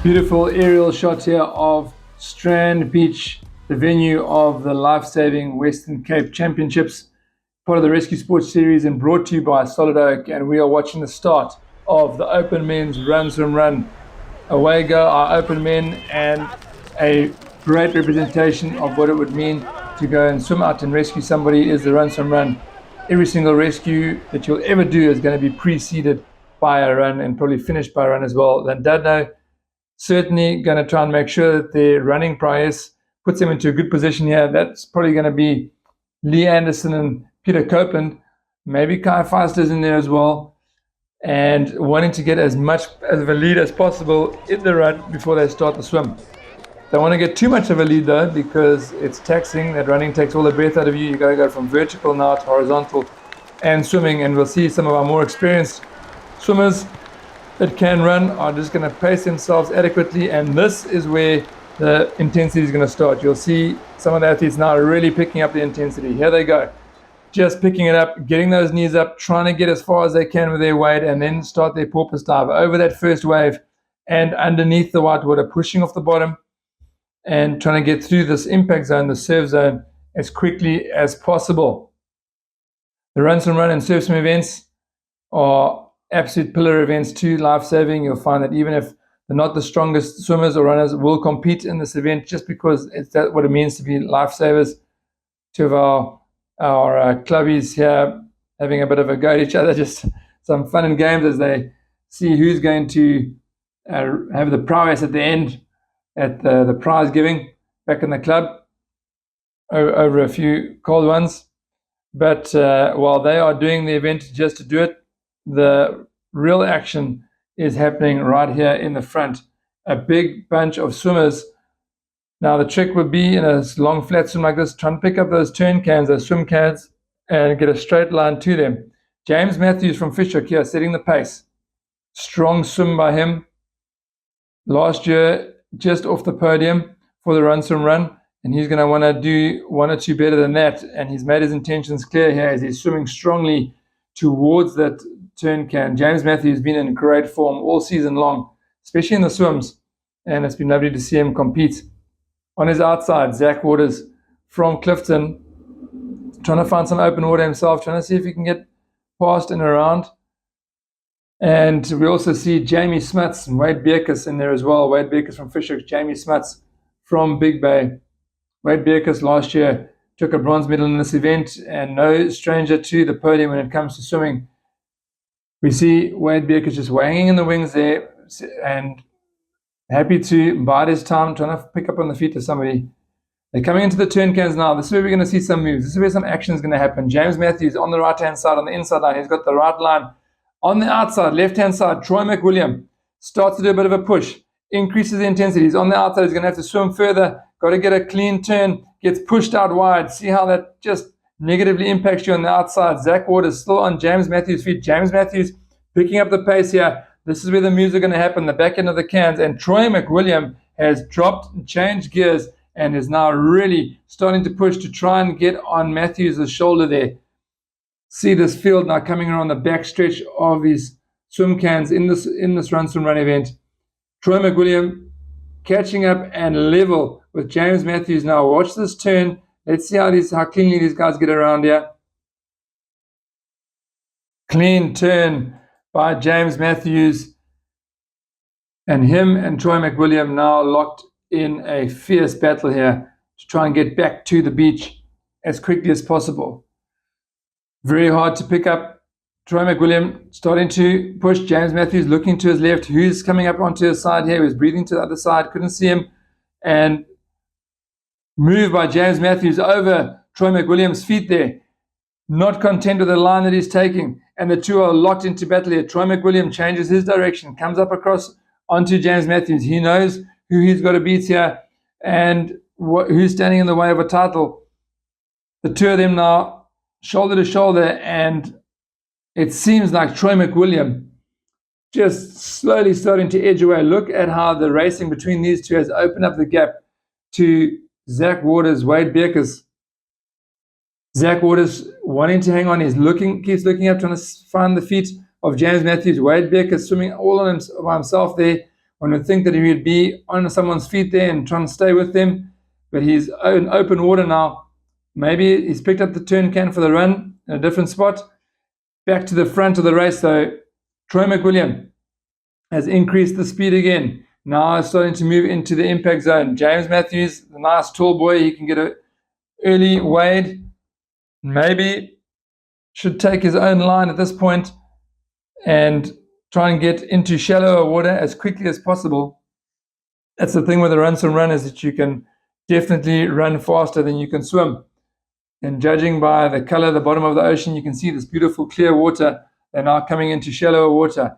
Beautiful aerial shot here of Strand Beach, the venue of the Lifesaving Western Cape Championships, part of the Rescue Sports Series and brought to you by Solid Oak. And we are watching the start of the Open Men's Run Swim Run. Away go our Open Men, and a great representation of what it would mean to go and swim out and rescue somebody is the Run Swim Run. Every single rescue that you'll ever do is going to be preceded by a run and probably finished by a run as well. Landadno certainly going to try and make sure that their running prowess puts them into a good position here. That's probably going to be Lee Anderson and Peter Copeland. Maybe Kai Feister's in there as well. And wanting to get as much of a lead as possible in the run before they start the swim. Don't want to get too much of a lead though, because it's taxing. That running takes all the breath out of you. You got to go from vertical now to horizontal and swimming. And we'll see some of our more experienced swimmers that can run are just going to pace themselves adequately, and this is where the intensity is going to start. You'll see some of the athletes now really picking up the intensity. Here they go, just picking it up, getting those knees up, trying to get as far as they can with their weight, and then start their porpoise dive over that first wave and underneath the white water, pushing off the bottom and trying to get through this impact zone, the surf zone, as quickly as possible. The run, swim, run and surf swim events are absolute pillar events to Lifesaving. You'll find that even if they're not the strongest swimmers or runners, will compete in this event just because it's that what it means to be lifesavers. Two of our clubbies here having a bit of a go at each other, just some fun and games as they see who's going to have the prowess at the end at the prize giving back in the club over a few cold ones. But while they are doing the event just to do it, the real action is happening right here in the front. A big bunch of swimmers. Now the trick would be in a long flat swim like this, try and pick up those turn cans, those swim cans, and get a straight line to them. James Matthews from Fishhook here setting the pace. Strong swim by him. Last year, just off the podium for the run swim run, and he's going to want to do one or two better than that. And he's made his intentions clear here as he's swimming strongly towards that turn can. James Matthews has been in great form all season long, especially in the swims, and it's been lovely to see him compete. On his outside, Zach Waters from Clifton, trying to find some open water himself, trying to see if he can get past and around. And we also see Jamie Smuts and Wade Bierkus in there as well. Wade Bierkus from Fishhook, Jamie Smuts from Big Bay. Wade Bierkus last year took a bronze medal in this event and no stranger to the podium when it comes to swimming. We see Wade Bierkus just hanging in the wings there and happy to bide his time, trying to pick up on the feet of somebody. They're coming into the turn cans now. This is where we're going to see some moves. This is where some action is going to happen. James Matthews on the right-hand side, on the inside line. He's got the right line. On the outside, left-hand side, Troy McWilliam starts to do a bit of a push, increases the intensity. He's on the outside. He's going to have to swim further. Got to get a clean turn. Gets pushed out wide. See how that just negatively impacts you on the outside. Zach Waters still on James Matthews' feet. James Matthews picking up the pace here. This is where the moves are going to happen, the back end of the cans. And Troy McWilliam has dropped and changed gears and is now really starting to push to try and get on Matthews' shoulder there. See this field now coming around the back stretch of his swim cans in this run swim run event. Troy McWilliam catching up and level with James Matthews now. Watch this turn. Let's see how cleanly these guys get around here. Clean turn by James Matthews. And him and Troy McWilliam now locked in a fierce battle here to try and get back to the beach as quickly as possible. Very hard to pick up. Troy McWilliam starting to push. James Matthews looking to his left. Who's coming up onto his side here? He was breathing to the other side. Couldn't see him. And move by James Matthews over Troy McWilliam's feet there. Not content with the line that he's taking. And the two are locked into battle here. Troy McWilliam changes his direction. Comes up across onto James Matthews. He knows who he's got to beat here. And who's standing in the way of a title. The two of them now shoulder to shoulder, and it seems like Troy McWilliam just slowly starting to edge away. Look at how the racing between these two has opened up the gap to Zach Waters, Wade Bierkus. Zach Waters wanting to hang on. He's keeps looking up, trying to find the feet of James Matthews. Wade Bierkus swimming all on by himself there One would think that he would be on someone's feet there and trying to stay with them, but he's in open water now. Maybe he's picked up the turn can for the run in a different spot. Back to the front of the race, though, Troy McWilliam has increased the speed again. Now it's starting to move into the impact zone. James Matthews, the nice tall boy, he can get an early wade. Maybe should take his own line at this point and try and get into shallower water as quickly as possible. That's the thing with the run swim run, is that you can definitely run faster than you can swim. And judging by the color of the bottom of the ocean, you can see this beautiful clear water. They're now coming into shallower water.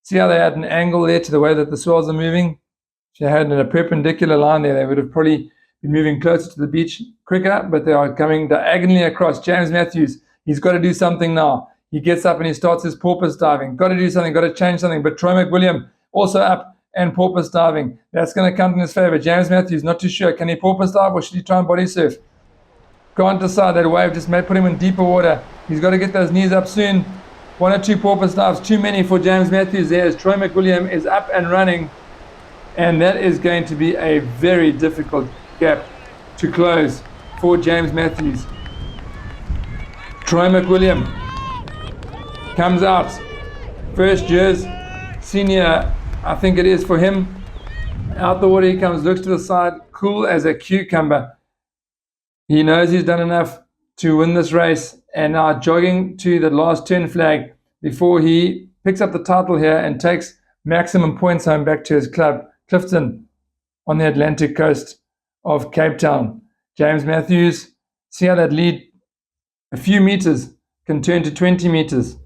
See how they had an angle there to the way that the swells are moving? If they had a perpendicular line there, they would have probably been moving closer to the beach quicker, but they are coming diagonally across. James Matthews, he's got to do something now. He gets up and he starts his porpoise diving. Got to do something, got to change something. But Troy McWilliam also up and porpoise diving. That's going to count in his favor. James Matthews, not too sure. Can he porpoise dive or should he try and body surf? Can't decide. That wave just may put him in deeper water. He's got to get those knees up soon. 1 or 2 porpoise dives, too many for James Matthews there, as Troy McWilliam is up and running. And that is going to be a very difficult gap to close for James Matthews. Troy McWilliam comes out. First year's senior, I think it is for him. Out the water he comes, looks to the side, cool as a cucumber. He knows he's done enough to win this race, and now jogging to the last turn flag before he picks up the title here and takes maximum points home back to his club, Clifton, on the Atlantic coast of Cape Town. James Matthews, see how that lead, a few meters, can turn to 20 meters,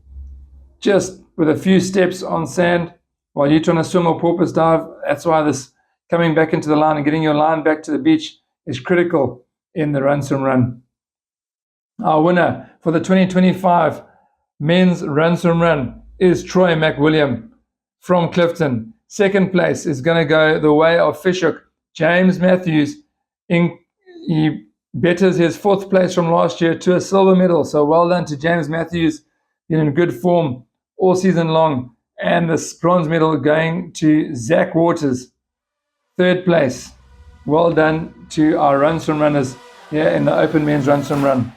just with a few steps on sand while you're trying to swim or porpoise dive. That's why this coming back into the line and getting your line back to the beach is critical in the run swim run. Our winner for the 2025 men's run swim run is Troy McWilliam from Clifton. Second place is going to go the way of Fishhook. James Matthews, he betters his 4th place from last year to a silver medal. So well done to James Matthews, been in good form all season long. And this bronze medal going to Zach Waters, 3rd place. Well done to our run swim runners here in the open men's run swim run.